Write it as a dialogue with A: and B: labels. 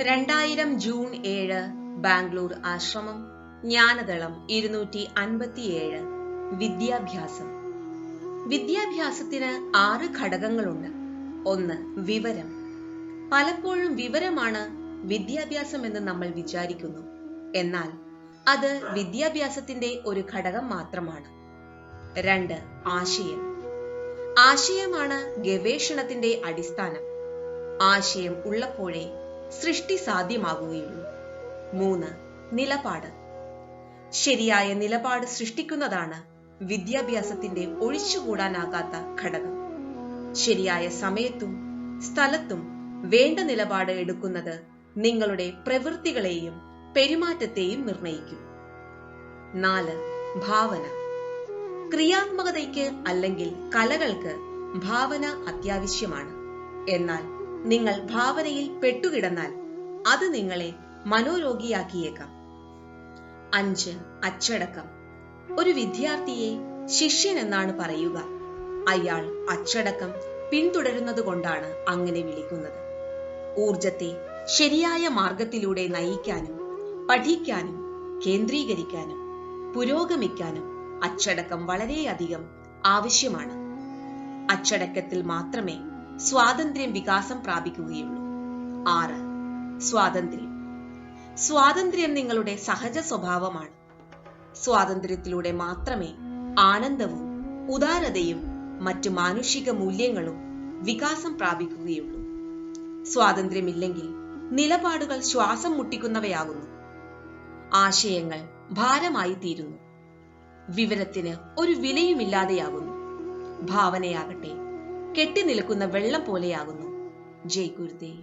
A: 2000 June 7 Bangalore ആശ്രമം ജ്ഞാനദളം 257 വിദ്യാഭ്യാസം. വിദ്യാഭ്യാസത്തിന് 6 ഘടകങ്ങളുണ്ട്. 1. വിവരം. പലപ്പോഴും വിവരമാണ് വിദ്യാഭ്യാസം എന്ന് നമ്മൾ വിചാരിക്കുന്നു. എന്നാൽ അത് വിദ്യാഭ്യാസത്തിന്റെ ഒരു ഘടകം മാത്രമാണ്. 2. ആശയം. ആശയമാണ് ഗവേഷണത്തിന്റെ അടിസ്ഥാനം. ആശയം ഉള്ളപ്പോഴേ സൃഷ്ടി സാധ്യമാകുകയുള്ളൂ. 3. നിലപാട്. ശരിയായ നിലപാട് സൃഷ്ടിക്കുന്നതാണ് വിദ്യാഭ്യാസത്തിന്റെ ഒഴിച്ചുകൂടാനാകാത്ത ഘടകം. ശരിയായ സമയത്തും സ്ഥലത്തും വേണ്ട നിലപാട് എടുക്കുന്നത് നിങ്ങളുടെ പ്രവൃത്തികളെയും പെരുമാറ്റത്തെയും നിർണയിക്കും. 4. ഭാവന. ക്രിയാത്മകതയ്ക്ക് അല്ലെങ്കിൽ കലകൾക്ക് ഭാവന അത്യാവശ്യമാണ്. എന്നാൽ നിങ്ങൾ ഭാവനയിൽ പെട്ടുകിടന്നാൽ അത് നിങ്ങളെ മനോരോഗിയാക്കിയേക്കാം. 5. അച്ചടക്കം. ഒരു വിദ്യാർത്ഥിയെ ശിഷ്യൻ എന്നാണ് പറയുക. അയാൾ അച്ചടക്കം പിന്തുടരുന്നത് കൊണ്ടാണ് അങ്ങനെ വിളിക്കുന്നത്. ഊർജത്തെ ശരിയായ മാർഗത്തിലൂടെ നയിക്കാനും പഠിക്കാനും കേന്ദ്രീകരിക്കാനും പുരോഗമിക്കാനും അച്ചടക്കം വളരെയധികം ആവശ്യമാണ്. അച്ചടക്കത്തിൽ മാത്രമേ സ്വാതന്ത്ര്യം വികാസം പ്രാപിക്കുകയുള്ളൂ. 6. സ്വാതന്ത്ര്യം. സ്വാതന്ത്ര്യം നിങ്ങളുടെ സഹജ സ്വഭാവമാണ്. സ്വാതന്ത്ര്യത്തിലൂടെ മാത്രമേ ആനന്ദവും ഉദാരതയും മറ്റു മാനുഷിക മൂല്യങ്ങളും വികാസം പ്രാപിക്കുകയുള്ളൂ. സ്വാതന്ത്ര്യമില്ലെങ്കിൽ നിലപാടുകൾ ശ്വാസം മുട്ടിക്കുന്നവയാകുന്നു. ആശയങ്ങൾ ഭാരമായി തീരുന്നു. വിവരത്തിന് ഒരു വിലയുമില്ലാതെയാകുന്നു. ഭാവനയാകട്ടെ കെട്ടി നിൽക്കുന്ന വെള്ളം പോലെയാകുന്നു. ജയ് ഗുരുദേവ്.